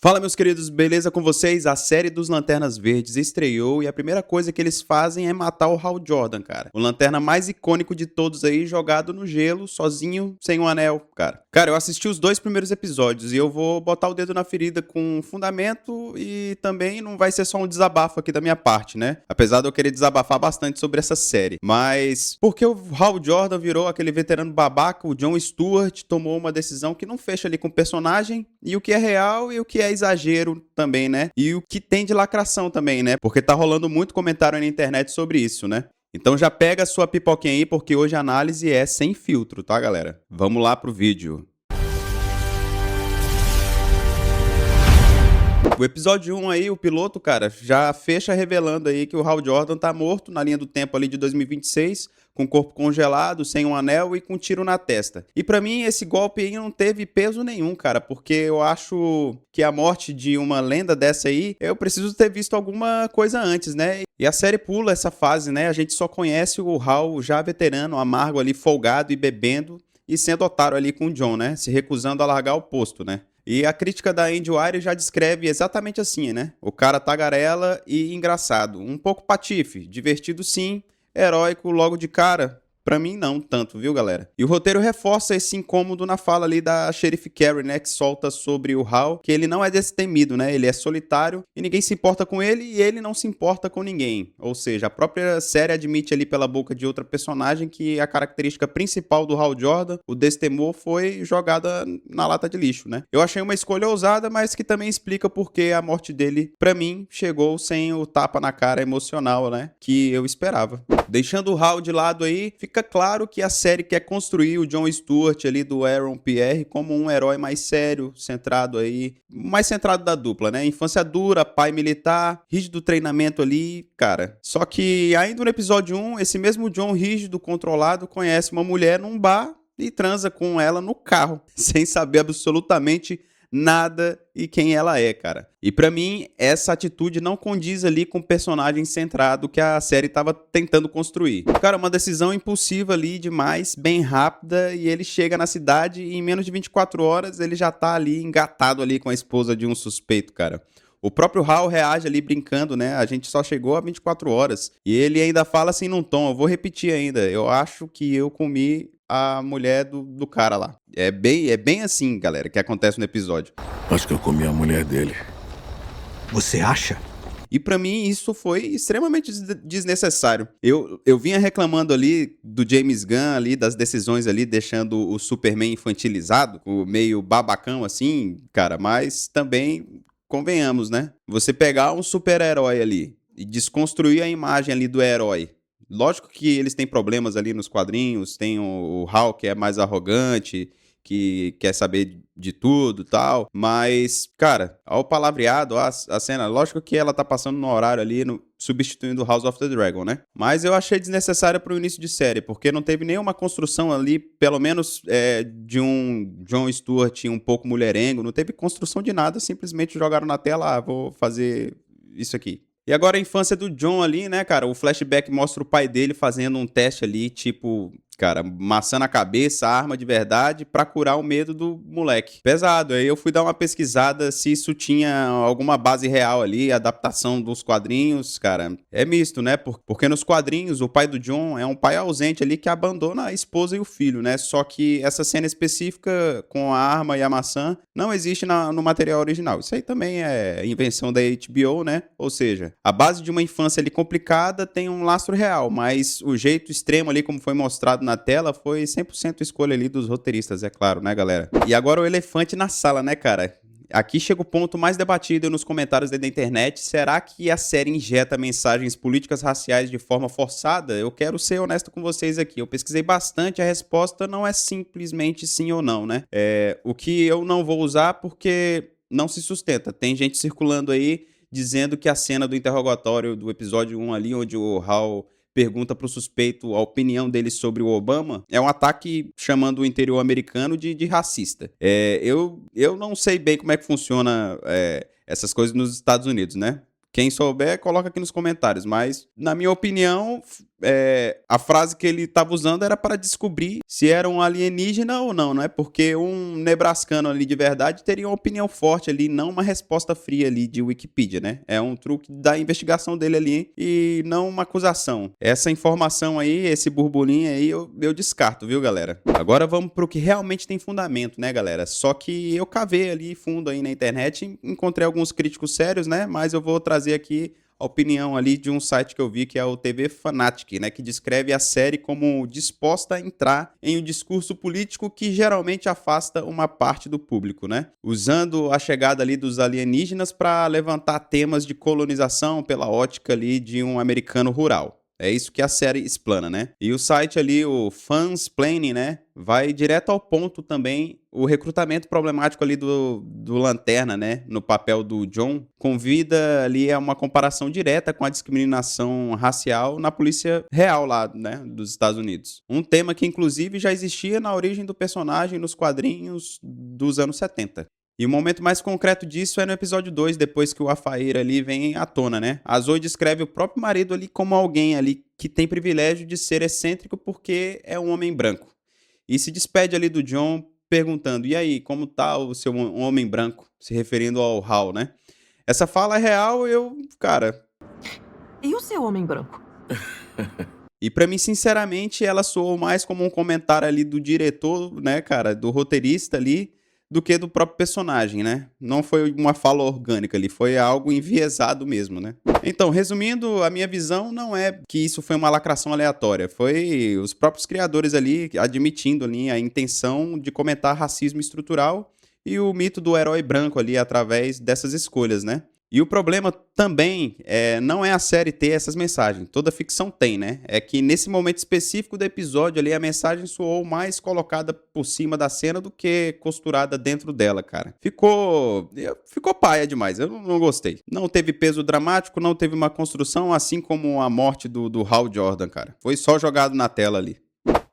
Fala, meus queridos, beleza com vocês? A série dos Lanternas Verdes estreou e a primeira coisa que eles fazem é matar o Hal Jordan, cara. O lanterna mais icônico de todos aí, jogado no gelo, sozinho, sem um anel, cara. Cara, eu assisti os 2 primeiros episódios e eu vou botar o dedo na ferida com fundamento e também não vai ser só um desabafo aqui da minha parte, né? Apesar de eu querer desabafar bastante sobre essa série. Mas porque o Hal Jordan virou aquele veterano babaca, o Jon Stewart tomou uma decisão que não fecha ali com o personagem e o que é real e o que é exagero também, né? E o que tem de lacração também, né? Porque tá rolando muito comentário na internet sobre isso, né? Então já pega a sua pipoquinha aí, porque hoje a análise é sem filtro, tá, galera? Vamos lá pro vídeo. O episódio 1 aí, o piloto, cara, já fecha revelando aí que o Hal Jordan tá morto na linha do tempo ali de 2026, com o corpo congelado, sem um anel e com um tiro na testa. E pra mim esse golpe aí não teve peso nenhum, cara, porque eu acho que a morte de uma lenda dessa aí, eu preciso ter visto alguma coisa antes, né? E a série pula essa fase, né? A gente só conhece o Hal já veterano, amargo ali, folgado e bebendo e sendo otário ali com o Jon, né? Se recusando a largar o posto, né? E a crítica da Andy Wire já descreve exatamente assim, né? O cara tagarela e engraçado. Um pouco patife, divertido sim, heróico logo de cara. Pra mim não tanto, viu, galera? E o roteiro reforça esse incômodo na fala ali da Sheriff Carrie, né? Que solta sobre o Hal, que ele não é destemido, né? Ele é solitário e ninguém se importa com ele e ele não se importa com ninguém. Ou seja, a própria série admite ali pela boca de outra personagem que a característica principal do Hal Jordan, o destemor, foi jogada na lata de lixo, né? Eu achei uma escolha ousada, mas que também explica porque a morte dele, pra mim, chegou sem o tapa na cara emocional, né? Que eu esperava. Deixando o Hal de lado aí, fica claro que a série quer construir o Jon Stewart ali do Aaron Pierre como um herói mais sério, centrado aí, mais centrado da dupla, né? Infância dura, pai militar, rígido treinamento ali, cara. Só que ainda no episódio 1, esse mesmo Jon rígido, controlado, conhece uma mulher num bar e transa com ela no carro, sem saber absolutamente nada e quem ela é, cara. E pra mim, essa atitude não condiz ali com o personagem centrado que a série tava tentando construir. Cara, uma decisão impulsiva ali demais, bem rápida, e ele chega na cidade e em menos de 24 horas ele já tá ali engatado ali com a esposa de um suspeito, cara. O próprio Hal reage ali brincando, né? A gente só chegou a 24 horas. E ele ainda fala assim num tom, eu vou repetir ainda, eu acho que eu comi a mulher do cara lá. É bem assim, galera, que acontece no episódio. Acho que eu comi a mulher dele. Você acha? E pra mim isso foi extremamente desnecessário. Eu vinha reclamando ali do James Gunn ali, das decisões ali, deixando o Superman infantilizado, o meio babacão assim, cara, mas também convenhamos, né? Você pegar um super-herói ali e desconstruir a imagem ali do herói. Lógico que eles têm problemas ali nos quadrinhos, tem o Hal que é mais arrogante, que quer saber de tudo e tal, mas, cara, ao palavreado, a cena, lógico que ela tá passando no horário ali, substituindo House of the Dragon, né? Mas eu achei desnecessária pro início de série, porque não teve nenhuma construção ali, pelo menos de um Jon Stewart um pouco mulherengo, não teve construção de nada, simplesmente jogaram na tela, vou fazer isso aqui. E agora a infância do Jon ali, né, cara? O flashback mostra o pai dele fazendo um teste ali, tipo, cara, maçã na cabeça, arma de verdade, pra curar o medo do moleque. Pesado. Aí eu fui dar uma pesquisada se isso tinha alguma base real ali, adaptação dos quadrinhos, cara. É misto, né? Porque nos quadrinhos o pai do Jon é um pai ausente ali que abandona a esposa e o filho, né? Só que essa cena específica com a arma e a maçã não existe no material original. Isso aí também é invenção da HBO, né? Ou seja, a base de uma infância ali complicada tem um lastro real, mas o jeito extremo ali como foi mostrado na tela foi 100% escolha ali dos roteiristas, é claro, né, galera? E agora o elefante na sala, né, cara? Aqui chega o ponto mais debatido nos comentários da internet. Será que a série injeta mensagens políticas raciais de forma forçada? Eu quero ser honesto com vocês aqui. Eu pesquisei bastante, a resposta não é simplesmente sim ou não, né? O que eu não vou usar porque não se sustenta. Tem gente circulando aí dizendo que a cena do interrogatório do episódio 1 ali, onde o Hal pergunta pro suspeito a opinião dele sobre o Obama, é um ataque chamando o interior americano de racista. Eu não sei bem como é que funciona essas coisas nos Estados Unidos, né? Quem souber, coloca aqui nos comentários. Mas, na minha opinião, a frase que ele estava usando era para descobrir se era um alienígena ou não, né? Porque um nebrascano ali de verdade teria uma opinião forte ali, não uma resposta fria ali de Wikipedia, né? É um truque da investigação dele ali e não uma acusação. Essa informação aí, esse burburinho aí, eu descarto, viu, galera? Agora vamos pro que realmente tem fundamento, né, galera? Só que eu cavei ali fundo aí na internet, encontrei alguns críticos sérios, né? Mas eu vou trazer aqui a opinião ali de um site que eu vi, que é o TV Fanatic, né, que descreve a série como disposta a entrar em um discurso político que geralmente afasta uma parte do público, né, usando a chegada ali dos alienígenas para levantar temas de colonização pela ótica ali de um americano rural. É isso que a série explana, né? E o site ali, o Fansplaining, né? Vai direto ao ponto também. O recrutamento problemático ali do Lanterna, né? No papel do John, convida ali a uma comparação direta com a discriminação racial na polícia real lá, né? Dos Estados Unidos. Um tema que, inclusive, já existia na origem do personagem nos quadrinhos dos anos 70. E o momento mais concreto disso é no episódio 2, depois que o Afair ali vem à tona, né? A Zoe descreve o próprio marido ali como alguém ali que tem privilégio de ser excêntrico porque é um homem branco. E se despede ali do John perguntando, e aí, como tá o seu homem branco? Se referindo ao Hal, né? Essa fala é real, cara... E o seu homem branco? E pra mim, sinceramente, ela soou mais como um comentário ali do diretor, né, cara? Do roteirista ali, do que do próprio personagem, né? Não foi uma fala orgânica ali, foi algo enviesado mesmo, né? Então, resumindo, a minha visão não é que isso foi uma lacração aleatória, foi os próprios criadores ali admitindo ali a intenção de comentar racismo estrutural e o mito do herói branco ali através dessas escolhas, né? E o problema também não é a série ter essas mensagens, toda ficção tem, né? É que nesse momento específico do episódio ali, a mensagem soou mais colocada por cima da cena do que costurada dentro dela, cara. Ficou paia demais, eu não gostei. Não teve peso dramático, não teve uma construção, assim como a morte do Hal Jordan, cara. Foi só jogado na tela ali.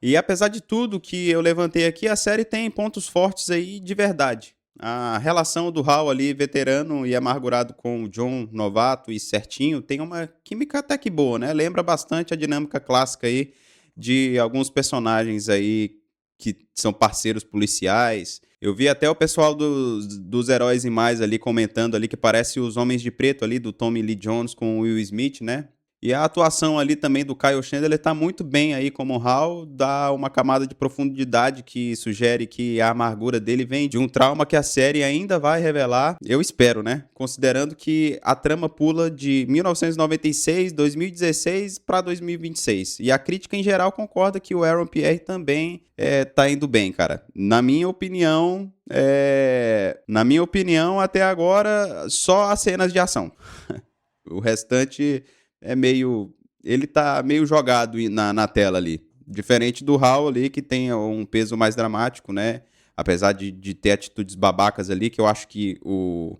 E apesar de tudo que eu levantei aqui, a série tem pontos fortes aí de verdade. A relação do Hal ali, veterano e amargurado com o John, novato e certinho, tem uma química até que boa, né? Lembra bastante a dinâmica clássica aí de alguns personagens aí que são parceiros policiais. Eu vi até o pessoal dos Heróis e Mais ali comentando ali que parece os Homens de Preto ali do Tommy Lee Jones com o Will Smith, né? E a atuação ali também do Kyle Chandler tá muito bem aí como Hal, dá uma camada de profundidade que sugere que a amargura dele vem de um trauma que a série ainda vai revelar, eu espero, né? Considerando que a trama pula de 1996, 2016 para 2026. E a crítica em geral concorda que o Aaron Pierre também tá indo bem, cara. Na minha opinião, até agora, só as cenas de ação. O restante... ele tá meio jogado na tela ali. Diferente do Hal ali, que tem um peso mais dramático, né? Apesar de ter atitudes babacas ali, que eu acho que o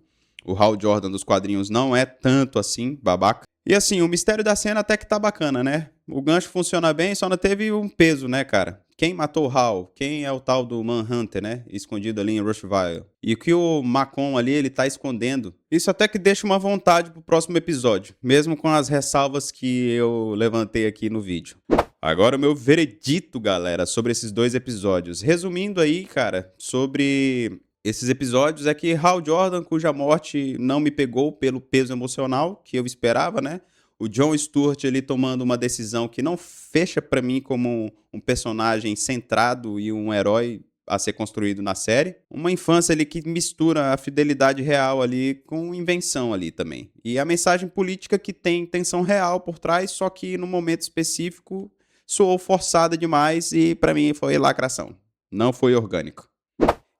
Hal Jordan dos quadrinhos não é tanto assim, babaca. E assim, o mistério da cena até que tá bacana, né? O gancho funciona bem, só não teve um peso, né, cara? Quem matou o Hal? Quem é o tal do Manhunter, né? Escondido ali em Rushville. E o que o Macon ali, ele tá escondendo. Isso até que deixa uma vontade pro próximo episódio. Mesmo com as ressalvas que eu levantei aqui no vídeo. Agora o meu veredito, galera, sobre esses 2 episódios. Resumindo aí, cara, sobre esses episódios é que Hal Jordan, cuja morte não me pegou pelo peso emocional que eu esperava, né? O Jon Stewart ali tomando uma decisão que não fecha pra mim como um personagem centrado e um herói a ser construído na série. Uma infância ali que mistura a fidelidade real ali com invenção ali também. E a mensagem política que tem tensão real por trás, só que no momento específico soou forçada demais e pra mim foi lacração. Não foi orgânico.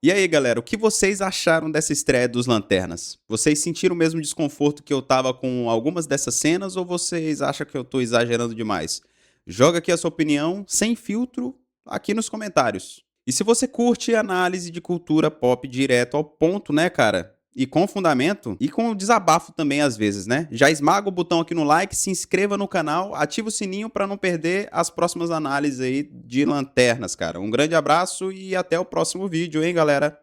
E aí, galera, o que vocês acharam dessa estreia dos Lanternas? Vocês sentiram o mesmo desconforto que eu tava com algumas dessas cenas ou vocês acham que eu tô exagerando demais? Joga aqui a sua opinião, sem filtro, aqui nos comentários. E se você curte análise de cultura pop direto ao ponto, né, cara? E com fundamento, e com desabafo também às vezes, né? Já esmaga o botão aqui no like, se inscreva no canal, ativa o sininho para não perder as próximas análises aí de Lanternas, cara. Um grande abraço e até o próximo vídeo, hein, galera?